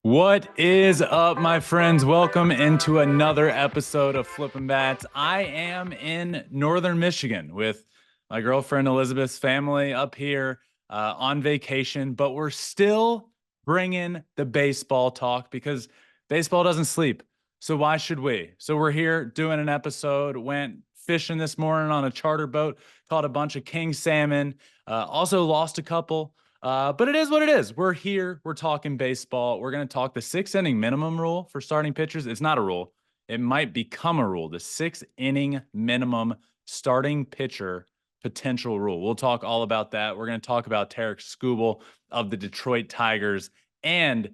What is up, my friends? Welcome into another episode of Flippin' Bats. I am in northern Michigan with my girlfriend Elizabeth's family up here on vacation, but we're still bringing the baseball talk because baseball doesn't sleep. So why should we? So we're here doing an episode, went fishing this morning on a charter boat, caught a bunch of king salmon, also lost a couple. But it is what it is. We're here. We're talking baseball. We're going to talk the 6 inning minimum rule for starting pitchers. It's not a rule. It might become a rule. The 6 inning minimum starting pitcher potential rule. We'll talk all about that. We're going to talk about Tarik Skubal of the Detroit Tigers. And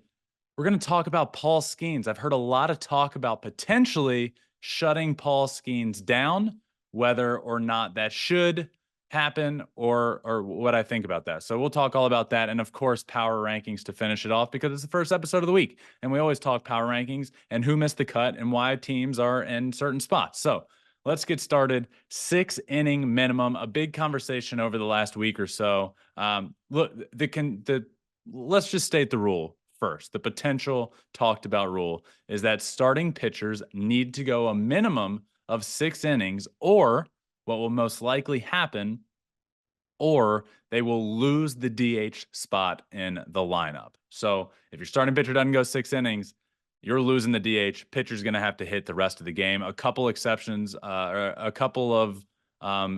we're going to talk about Paul Skenes. I've heard a lot of talk about potentially shutting Paul Skenes down, whether or not that should happen or what I think about that. So we'll talk all about that. And of course, power rankings to finish it off because it's the first episode of the week. And we always talk power rankings and who missed the cut and why teams are in certain spots. So let's get started. 6 inning minimum, a big conversation over the last week or so. Look, let's just state the rule first. The potential talked about rule is that starting pitchers need to go a minimum of 6 innings, or what will most likely happen, or they will lose the DH spot in the lineup. So if your starting pitcher doesn't go 6 innings, you're losing the DH. Pitcher's going to have to hit the rest of the game. A couple exceptions, a couple of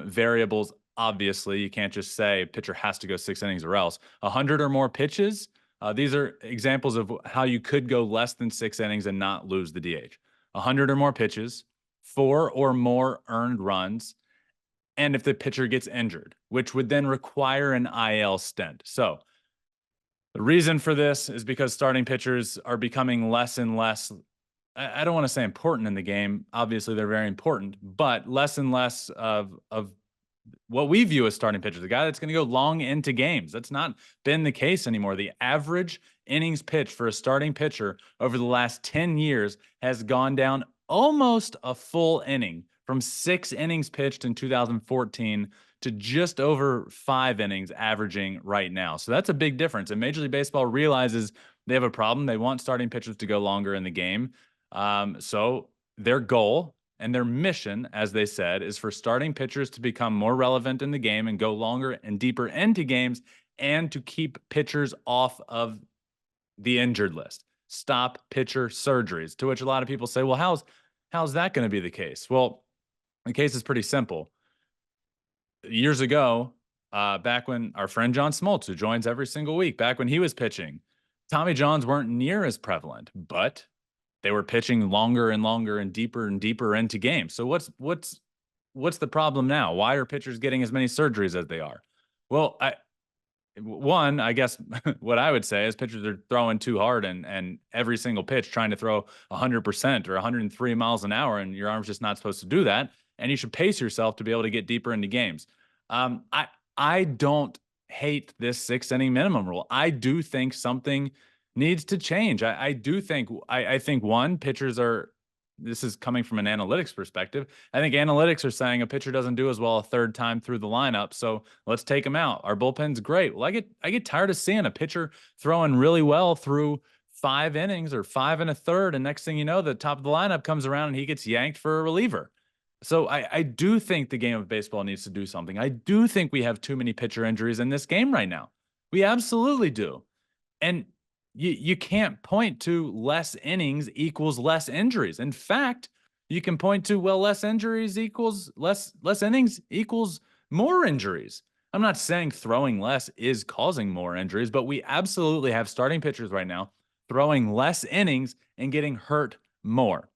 variables. Obviously, you can't just say pitcher has to go 6 innings or else. 100 or more pitches. These are examples of how you could go less than 6 innings and not lose the DH. 100 or more pitches, 4 or more earned runs, and if the pitcher gets injured, which would then require an IL stint. So the reason for this is because starting pitchers are becoming less and less, I don't want to say important in the game. Obviously, they're very important, but less and less of what we view as starting pitchers, the guy that's going to go long into games. That's not been the case anymore. The average innings pitched for a starting pitcher over the last 10 years has gone down almost a full inning, from 6 innings pitched in 2014 to just over 5 innings averaging right now. So that's a big difference. And Major League Baseball realizes they have a problem. They want starting pitchers to go longer in the game. So their goal and their mission, as they said, is for starting pitchers to become more relevant in the game and go longer and deeper into games, and to keep pitchers off of the injured list. Stop pitcher surgeries, to which a lot of people say, well, how's that going to be the case? Well, the case is pretty simple. Years ago, back when our friend John Smoltz, who joins every single week, back when he was pitching, Tommy Johns weren't near as prevalent, but they were pitching longer and longer and deeper into games. So what's the problem now? Why are pitchers getting as many surgeries as they are? Well, I guess what I would say is pitchers are throwing too hard and every single pitch trying to throw 100% or 103 miles an hour, and your arm's just not supposed to do that. And you should pace yourself to be able to get deeper into games. I don't hate this 6 inning minimum rule. I do think something needs to change. I do think I think one, pitchers are, this is coming from an analytics perspective. I think analytics are saying a pitcher doesn't do as well a third time through the lineup, so let's take him out. Our bullpen's great. Well, I get tired of seeing a pitcher throwing really well through 5 innings or 5 1/3, and next thing you know, the top of the lineup comes around and he gets yanked for a reliever. So I do think the game of baseball needs to do something. I do think we have too many pitcher injuries in this game right now. We absolutely do. And you can't point to less innings equals less injuries. In fact, you can point to, well, less injuries equals less innings equals more injuries. I'm not saying throwing less is causing more injuries, but we absolutely have starting pitchers right now throwing less innings and getting hurt more.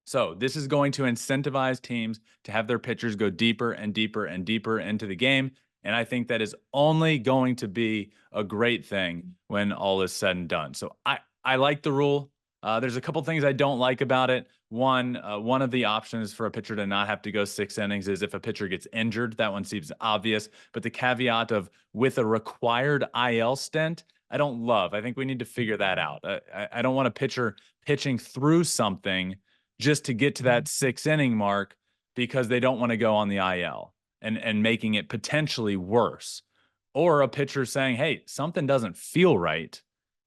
So this is going to incentivize teams to have their pitchers go deeper and deeper and deeper into the game. And I think that is only going to be a great thing when all is said and done. So I like the rule. There's a couple things I don't like about it. One of the options for a pitcher to not have to go 6 innings is if a pitcher gets injured. That one seems obvious. But the caveat of with a required IL stint, I don't love. I think we need to figure that out. I don't want a pitcher pitching through something just to get to that 6 inning mark because they don't want to go on the IL and making it potentially worse. Or a pitcher saying, hey, something doesn't feel right.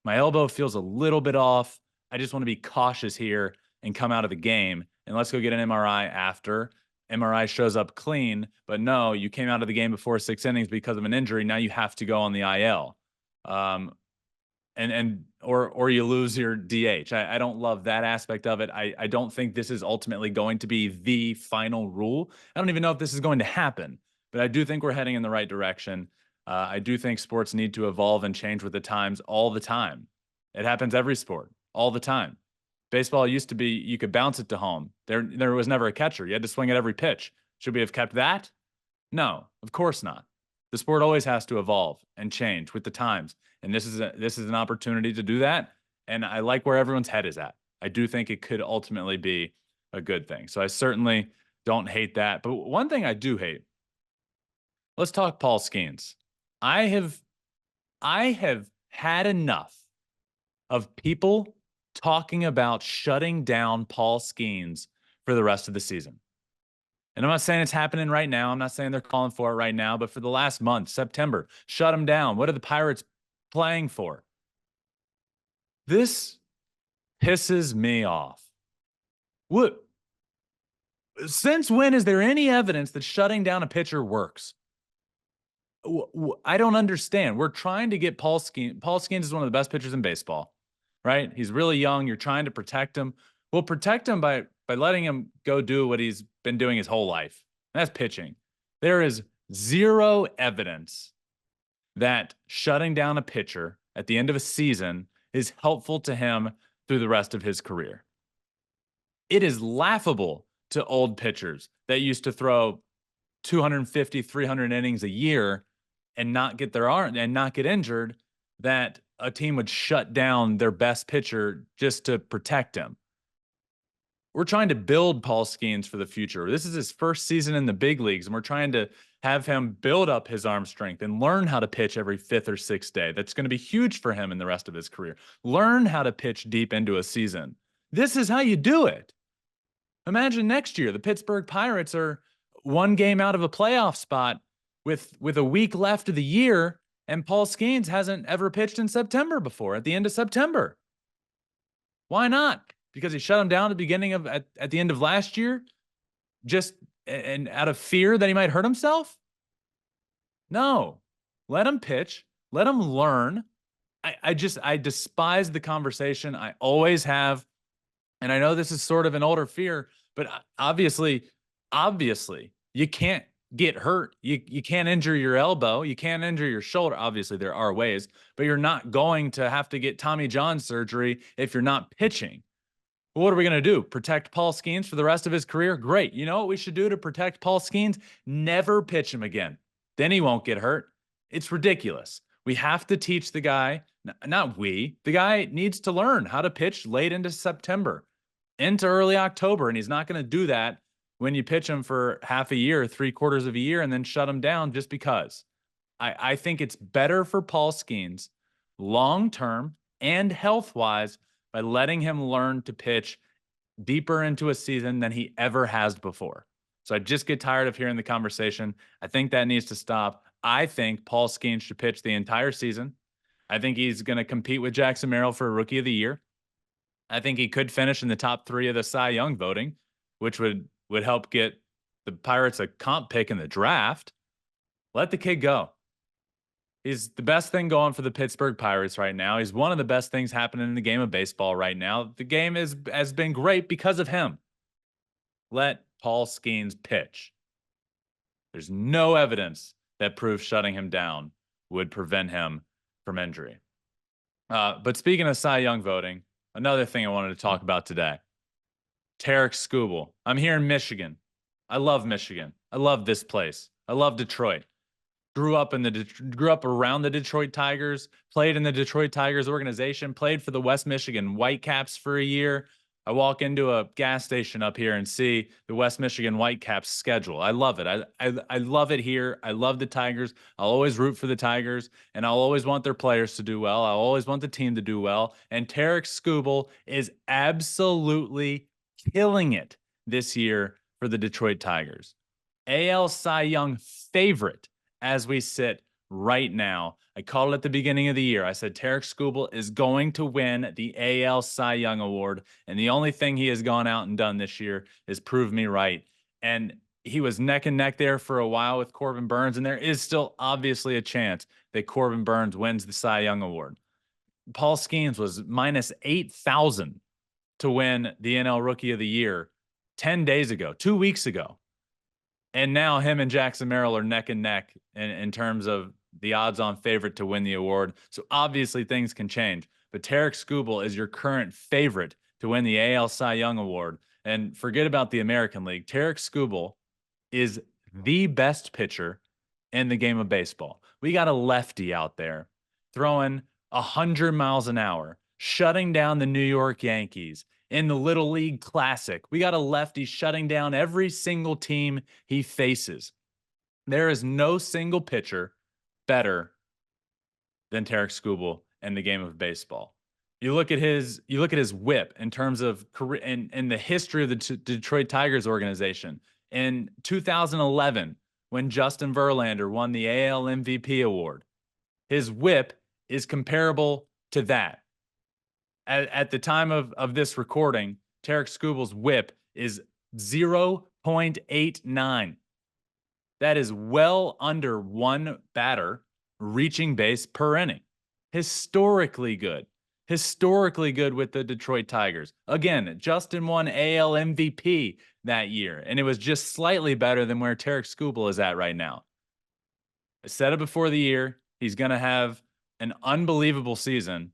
My elbow feels a little bit off. I just want to be cautious here and come out of the game. And let's go get an MRI after. MRI shows up clean, but no, you came out of the game before 6 innings because of an injury. Now you have to go on the IL. Or you lose your DH. I don't love that aspect of it. I don't think this is ultimately going to be the final rule. I don't even know if this is going to happen, but I do think we're heading in the right direction. I do think sports need to evolve and change with the times all the time. It happens every sport all the time. Baseball used to be you could bounce it to home. There was never a catcher. You had to swing at every pitch. Should we have kept that? No, of course not. The sport always has to evolve and change with the times, and this is an opportunity to do that. And I like where everyone's head is at. I do think it could ultimately be a good thing. So I certainly don't hate that. But one thing I do hate. Let's talk Paul Skenes. I have had enough of people talking about shutting down Paul Skenes for the rest of the season. And I'm not saying it's happening right now. I'm not saying they're calling for it right now, but for the last month, September, shut him down. What are the Pirates playing for? This pisses me off. What? Since when is there any evidence that shutting down a pitcher works? I don't understand. We're trying to get Paul Skenes. Paul Skenes is one of the best pitchers in baseball, right? He's really young. You're trying to protect him. We'll protect him by letting him go do what he's been doing his whole life. That's pitching. There is zero evidence that shutting down a pitcher at the end of a season is helpful to him through the rest of his career. It is laughable to old pitchers that used to throw 250, 300 innings a year and not get their arm and not get injured, that a team would shut down their best pitcher just to protect him. We're trying to build Paul Skenes for the future. This is his first season in the big leagues, and we're trying to have him build up his arm strength and learn how to pitch every fifth or sixth day. That's going to be huge for him in the rest of his career. Learn how to pitch deep into a season. This is how you do it. Imagine next year, the Pittsburgh Pirates are one game out of a playoff spot with a week left of the year, and Paul Skenes hasn't ever pitched in September before, at the end of September. Why not? Because he shut him down at the beginning of at the end of last year, just and out of fear that he might hurt himself? No. Let him pitch. Let him learn. I despise the conversation. I always have. And I know this is sort of an older fear, but obviously, you can't get hurt. You can't injure your elbow. You can't injure your shoulder. Obviously, there are ways, but you're not going to have to get Tommy John surgery if you're not pitching. What are we going to do? Protect Paul Skenes for the rest of his career? Great. You know what we should do to protect Paul Skenes? Never pitch him again. Then he won't get hurt. It's ridiculous. We have to teach the guy, the guy needs to learn how to pitch late into September, into early October, and he's not going to do that when you pitch him for half a year, 3/4 of a year, and then shut him down just because. I think it's better for Paul Skenes long-term and health-wise by letting him learn to pitch deeper into a season than he ever has before. So I just get tired of hearing the conversation. I think that needs to stop. I think Paul Skenes should pitch the entire season. I think he's going to compete with Jackson Merrill for Rookie of the Year. I think he could finish in the top 3 of the Cy Young voting, which would help get the Pirates a comp pick in the draft. Let the kid go. He's the best thing going for the Pittsburgh Pirates right now. He's one of the best things happening in the game of baseball right now. The game has been great because of him. Let Paul Skenes pitch. There's no evidence that proves shutting him down would prevent him from injury. But speaking of Cy Young voting, another thing I wanted to talk about today. Tarik Skubal. I'm here in Michigan. I love Michigan. I love this place. I love Detroit. Grew up around the Detroit Tigers, played in the Detroit Tigers organization, played for the West Michigan Whitecaps for a year. I walk into a gas station up here and see the West Michigan Whitecaps schedule. I love it. I love it here. I love the Tigers. I'll always root for the Tigers, and I'll always want their players to do well. I'll always want the team to do well. And Tarik Skubal is absolutely killing it this year for the Detroit Tigers. AL Cy Young favorite as we sit right now. I called it at the beginning of the year. I said Tarik Skubal is going to win the AL Cy Young Award, and the only thing he has gone out and done this year is prove me right. And he was neck and neck there for a while with Corbin Burnes, and there is still obviously a chance that Corbin Burnes wins the Cy Young Award. Paul Skenes was minus 8,000 to win the NL Rookie of the Year 10 days ago, 2 weeks ago. And now him and Jackson Merrill are neck and neck in terms of the odds-on favorite to win the award. So obviously things can change. But Tarik Skubal is your current favorite to win the AL Cy Young Award. And forget about the American League. Tarik Skubal is the best pitcher in the game of baseball. We got a lefty out there throwing 100 miles an hour, shutting down the New York Yankees in the Little League Classic. We got a lefty shutting down every single team he faces. There is no single pitcher better than Tarik Skubal in the game of baseball. You look at his whip in terms of career and the history of the Detroit Tigers organization. In 2011, when Justin Verlander won the AL MVP award, his whip is comparable to that. At the time of this recording, Tarik Skubal's whip is 0.89. That is well under one batter reaching base per inning. Historically good. Historically good with the Detroit Tigers. Again, Justin won AL MVP that year, and it was just slightly better than where Tarik Skubal is at right now. I said it before the year. He's going to have an unbelievable season,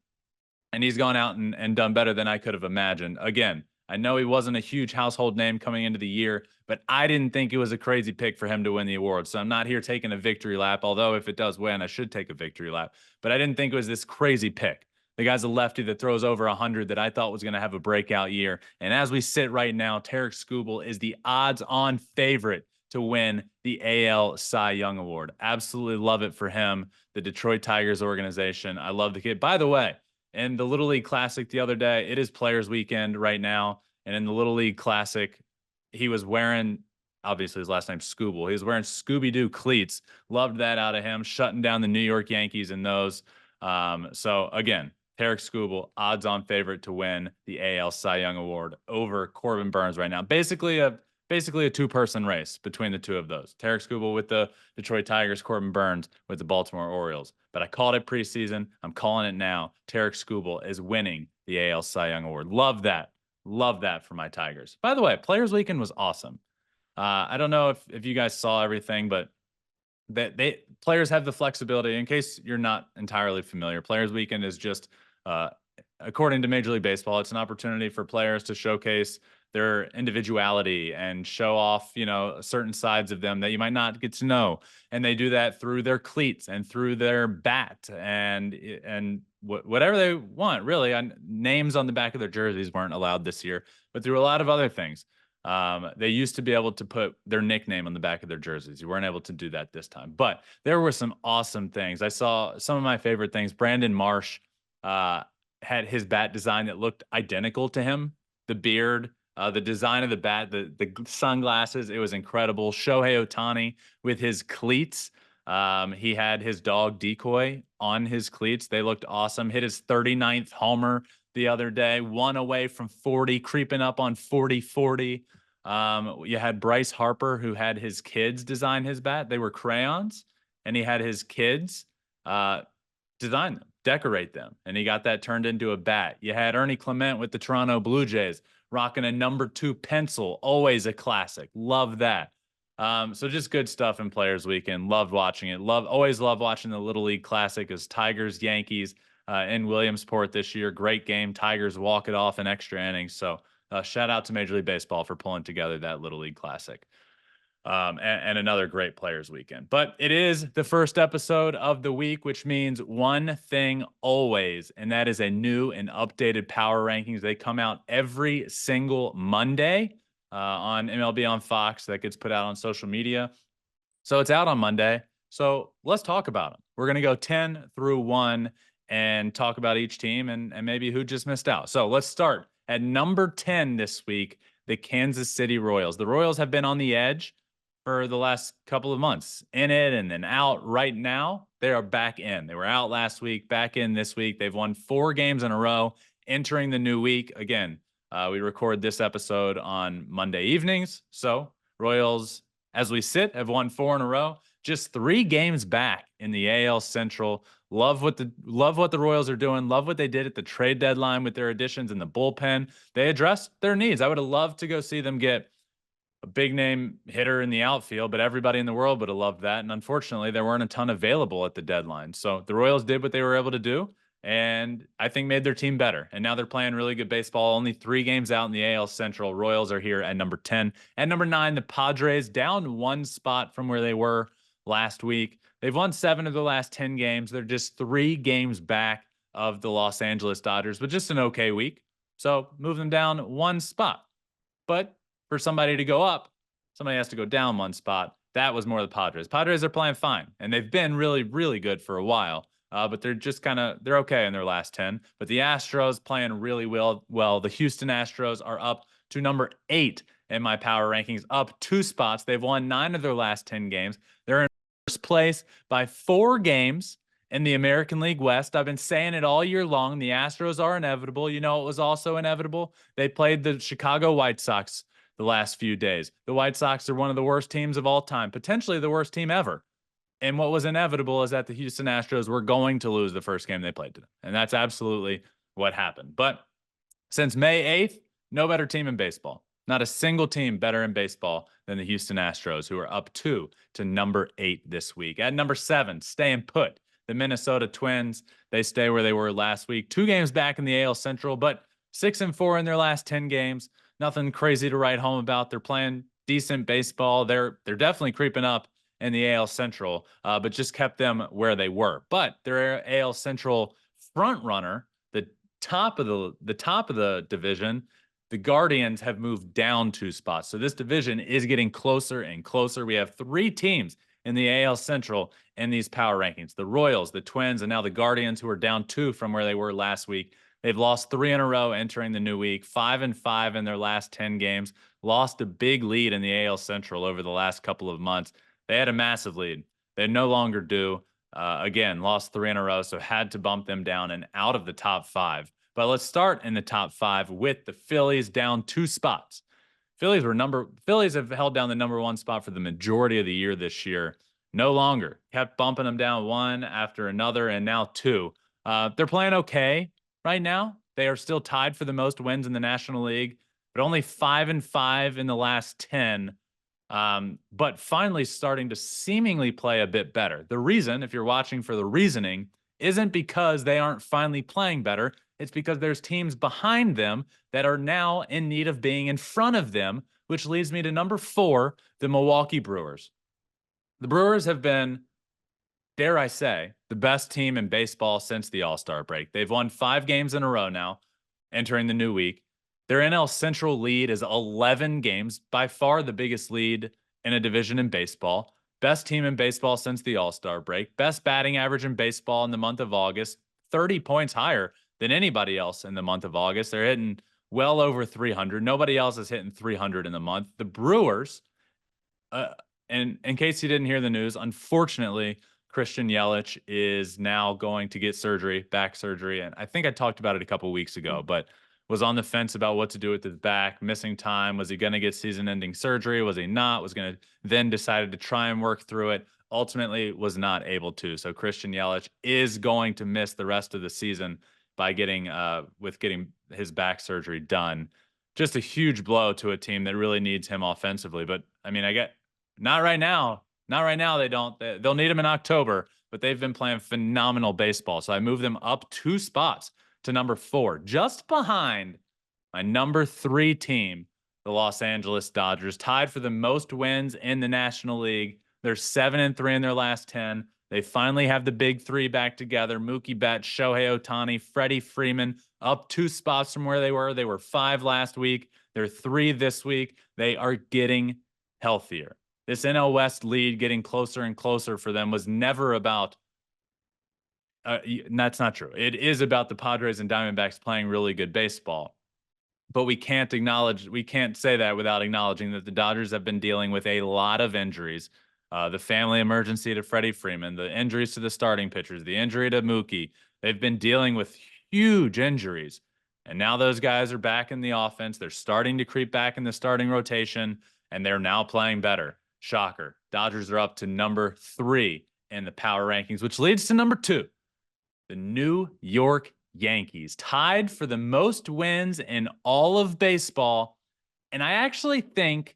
and he's gone out and done better than I could have imagined. Again, I know he wasn't a huge household name coming into the year, but I didn't think it was a crazy pick for him to win the award. So I'm not here taking a victory lap, although if it does win, I should take a victory lap. But I didn't think it was this crazy pick. The guy's a lefty that throws over 100 that I thought was going to have a breakout year. And as we sit right now, Tarik Skubal is the odds-on favorite to win the AL Cy Young Award. Absolutely love it for him, the Detroit Tigers organization. I love the kid. By the way, in the Little League Classic the other day, it is Players Weekend right now. And in the Little League Classic, he was wearing, obviously his last name's Skubal. He was wearing Scooby-Doo cleats. Loved that out of him, shutting down the New York Yankees in those. So again, Tarik Skubal, odds-on favorite to win the AL Cy Young Award over Corbin Burnes right now. Basically a two-person race between the two of those. Tarik Skubal with the Detroit Tigers, Corbin Burnes with the Baltimore Orioles. But I called it preseason. I'm calling it now. Tarik Skubal is winning the AL Cy Young Award. Love that. Love that for my Tigers. By the way, Players Weekend was awesome. I don't know if you guys saw everything, but players have the flexibility. In case you're not entirely familiar, Players Weekend is just according to Major League Baseball, it's an opportunity for players to showcase their individuality and show off, certain sides of them that you might not get to know. And they do that through their cleats and through their bat and whatever they want, really. Names on the back of their jerseys weren't allowed this year, but through a lot of other things. They used to be able to put their nickname on the back of their jerseys. You weren't able to do that this time, but there were some awesome things. I saw some of my favorite things. Brandon Marsh had his bat design that looked identical to him. The beard, the design of the bat, the sunglasses, it was incredible. Shohei Ohtani with his cleats. He had his dog Decoy on his cleats. They looked awesome. Hit his 39th homer the other day, one away from 40, creeping up on 40-40. You had Bryce Harper, who had his kids design his bat. They were crayons, and he had his kids design them, decorate them, and he got that turned into a bat. You had Ernie Clement with the Toronto Blue Jays rocking a number 2 pencil, always a classic. Love that. So just good stuff in Players Weekend. Loved watching it. Always love watching the Little League Classic as Tigers, Yankees in Williamsport this year. Great game. Tigers walk it off in extra innings. So shout out to Major League Baseball for pulling together that Little League Classic. And another great Players Weekend. But it is the first episode of the week, which means one thing always, and that is a new and updated Power Rankings. They come out every single Monday on MLB on Fox. That gets put out on social media. So it's out on Monday. So let's talk about them. We're going to go 10 through 1 and talk about each team and maybe who just missed out. So let's start at number 10 this week, the Kansas City Royals. The Royals have been on the edge for the last couple of months, in it and then out. Right now, They are back in. They were out last week, back in this week. They've won 4 games in a row entering the new week. Again, we record this episode on Monday evenings. So Royals, as we sit, have won 4 in a row. Just 3 games back in the AL Central. Love what the Royals are doing. Love what they did at the trade deadline with their additions in the bullpen. They addressed their needs. I would have loved to go see them get a big name hitter in the outfield, but everybody in the world would have loved that. And unfortunately, there weren't a ton available at the deadline. So the Royals did what they were able to do, and I think made their team better. And now they're playing really good baseball. Only 3 games out in the AL Central. Royals are here at number 10. At number 9, the Padres, down 1 spot from where they were last week. They've won 7 of the last 10 games. They're just 3 games back of the Los Angeles Dodgers, but just an okay week. So move them down 1 spot. But for somebody to go up, somebody has to go down 1 spot. That was more the Padres. Padres are playing fine, and they've been really, really good for a while. But they're just they're okay in their last 10. But the Astros playing really well. The Houston Astros are up to number 8 in my power rankings, up 2 spots. They've won 9 of their last 10 games. They're in first place by 4 games in the American League West. I've been saying it all year long. The Astros are inevitable. You know, it was also inevitable. They played the Chicago White Sox the last few days. The White Sox are one of the worst teams of all time, potentially the worst team ever. And what was inevitable is that the Houston Astros were going to lose the first game they played to them. And that's absolutely what happened. But since May 8th, no better team in baseball. Not a single team better in baseball than the Houston Astros, who are up 2 to number 8 this week. At number 7, staying put, the Minnesota Twins. They stay where they were last week. 2 games back in the AL Central, but 6-4 in their last 10 games. Nothing crazy to write home about. They're playing decent baseball. They're definitely creeping up in the AL Central, but just kept them where they were. But their AL Central front runner, the top of the division, the Guardians have moved down 2 spots. So this division is getting closer and closer. We have 3 teams in the AL Central in these power rankings: the Royals, the Twins, and now the Guardians, who are down 2 from where they were last week. They've lost 3 in a row entering the new week, 5-5 in their last 10 games, lost a big lead in the AL Central over the last couple of months. They had a massive lead. They no longer do. Again, lost 3 in a row, so had to bump them down and out of the top 5. But let's start in the top 5 with the Phillies, down 2 spots. Phillies have held down the number 1 spot for the majority of the year this year. No longer. Kept bumping them down 1 after another, and now 2. They're playing okay right now. They are still tied for the most wins in the National League, but only 5-5 in the last 10. But finally starting to seemingly play a bit better. The reason, if you're watching for the reasoning, isn't because they aren't finally playing better. It's because there's teams behind them that are now in need of being in front of them, which leads me to number 4, the Milwaukee Brewers. The Brewers have been, dare I say, the best team in baseball since the All-Star break. They've won 5 games in a row now, entering the new week. Their NL Central lead is 11 games, by far the biggest lead in a division in baseball. Best team in baseball since the All-Star break. Best batting average in baseball in the month of August. 30 points higher than anybody else in the month of August. They're hitting well over 300. Nobody else is hitting 300 in the month. The Brewers, and in case you didn't hear the news, unfortunately, Christian Yelich is now going to get surgery, back surgery. And I think I talked about it a couple weeks ago, but was on the fence about what to do with his back, missing time. Was he going to get season-ending surgery? Was he not? Was going to then decided to try and work through it. Ultimately, was not able to. So Christian Yelich is going to miss the rest of the season by getting his back surgery done. Just a huge blow to a team that really needs him offensively. But I mean, not right now. Not right now. They don't. They'll need him in October. But they've been playing phenomenal baseball. So I moved them up 2 spots to number 4, just behind my number 3 team, the Los Angeles Dodgers, tied for the most wins in the National League. They're 7-3 in their last 10. They finally have the big 3 back together: Mookie Betts, Shohei Ohtani, Freddie Freeman, up 2 spots from where they were. They were 5 last week. They're 3 this week. They are getting healthier. This NL West lead getting closer and closer for them was never about that's not true. It is about the Padres and Diamondbacks playing really good baseball. But we can't say that without acknowledging that the Dodgers have been dealing with a lot of injuries. the family emergency to Freddie Freeman, the injuries to the starting pitchers, the injury to Mookie. They've been dealing with huge injuries. And now those guys are back in the offense. They're starting to creep back in the starting rotation, and they're now playing better. Shocker. Dodgers are up to number 3 in the power rankings, which leads to number 2. The New York Yankees, tied for the most wins in all of baseball. And I actually think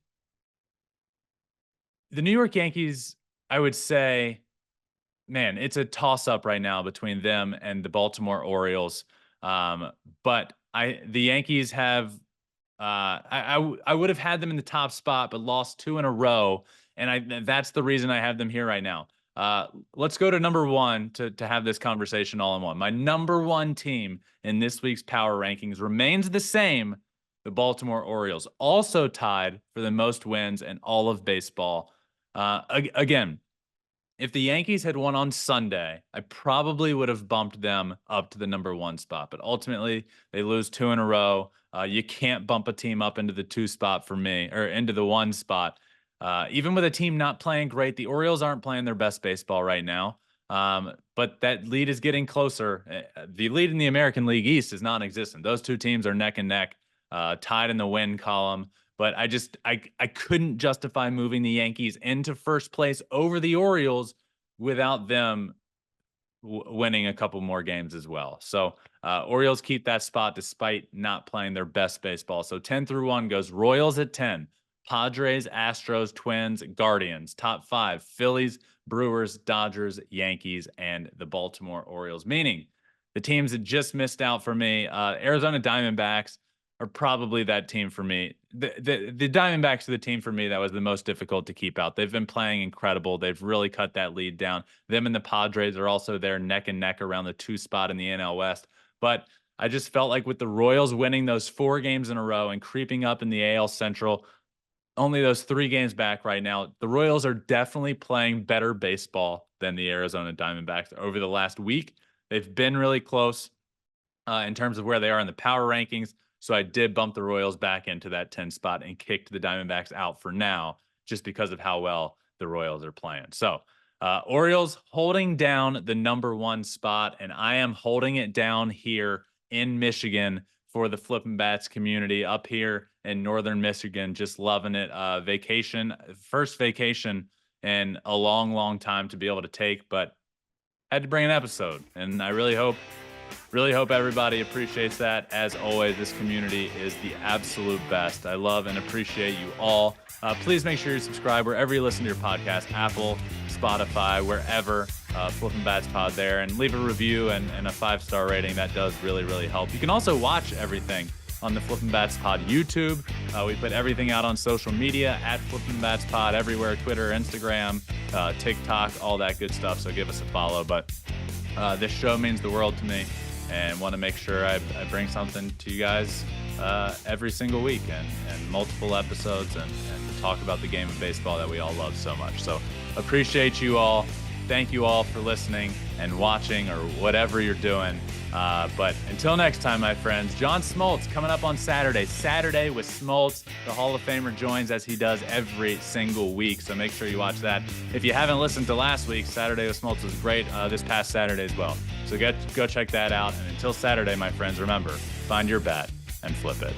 the New York Yankees, I would say, man, it's a toss-up right now between them and the Baltimore Orioles. But the Yankees have I would have had them in the top spot, but lost 2 in a row, and that's the reason I have them here right now. Let's go to number 1 to have this conversation all in one. My number 1 team in this week's power rankings remains the same. The Baltimore Orioles, also tied for the most wins in all of baseball. Again, if the Yankees had won on Sunday, I probably would have bumped them up to the number 1 spot. But ultimately, they lose 2 in a row. You can't bump a team up into the 2 spot for me, or into the 1 spot. Even with a team not playing great, the Orioles aren't playing their best baseball right now. But that lead is getting closer. The lead in the American League East is non-existent. Those 2 teams are neck and neck, tied in the win column. But I couldn't justify moving the Yankees into first place over the Orioles without them winning a couple more games as well. So Orioles keep that spot despite not playing their best baseball. So 10 through 1 goes Royals at 10, Padres, Astros, Twins, Guardians. Top 5, Phillies, Brewers, Dodgers, Yankees, and the Baltimore Orioles. Meaning the teams that just missed out for me, Arizona Diamondbacks are probably that team for me. The Diamondbacks are the team for me that was the most difficult to keep out. They've been playing incredible. They've really cut that lead down. Them and the Padres are also there neck and neck around the 2 spot in the NL West. But I just felt like with the Royals winning those 4 games in a row and creeping up in the AL Central, only those 3 games back right now, the Royals are definitely playing better baseball than the Arizona Diamondbacks over the last week. They've been really close in terms of where they are in the power rankings. So I did bump the Royals back into that 10 spot and kicked the Diamondbacks out for now, just because of how well the Royals are playing. So Orioles holding down the number 1 spot, and I am holding it down here in Michigan for the Flippin' Bats community up here in northern Michigan. Just loving it. First vacation in a long, long time to be able to take, but had to bring an episode, and I really hope everybody appreciates that. As always, this community is the absolute best. I love and appreciate you all. Please make sure you subscribe wherever you listen to your podcast, Apple, Spotify, wherever, Flippin' Bats Pod there, and leave a review and a 5-star rating. That does really, really help. You can also watch everything on the Flippin' Bats Pod YouTube. We put everything out on social media at Flippin' Bats Pod everywhere, Twitter, Instagram, TikTok, all that good stuff. So give us a follow. But this show means the world to me, and want to make sure I bring something to you guys every single week, and multiple episodes, and talk about the game of baseball that we all love so much. So appreciate you all. Thank you all for listening and watching, or whatever you're doing. But until next time, my friends, John Smoltz coming up on Saturday with Smoltz. The Hall of Famer joins, as he does every single week. So make sure you watch that. If you haven't listened to last week, Saturday with Smoltz was great. This past Saturday as well. So go check that out. And until Saturday, my friends, remember, find your bat and flip it.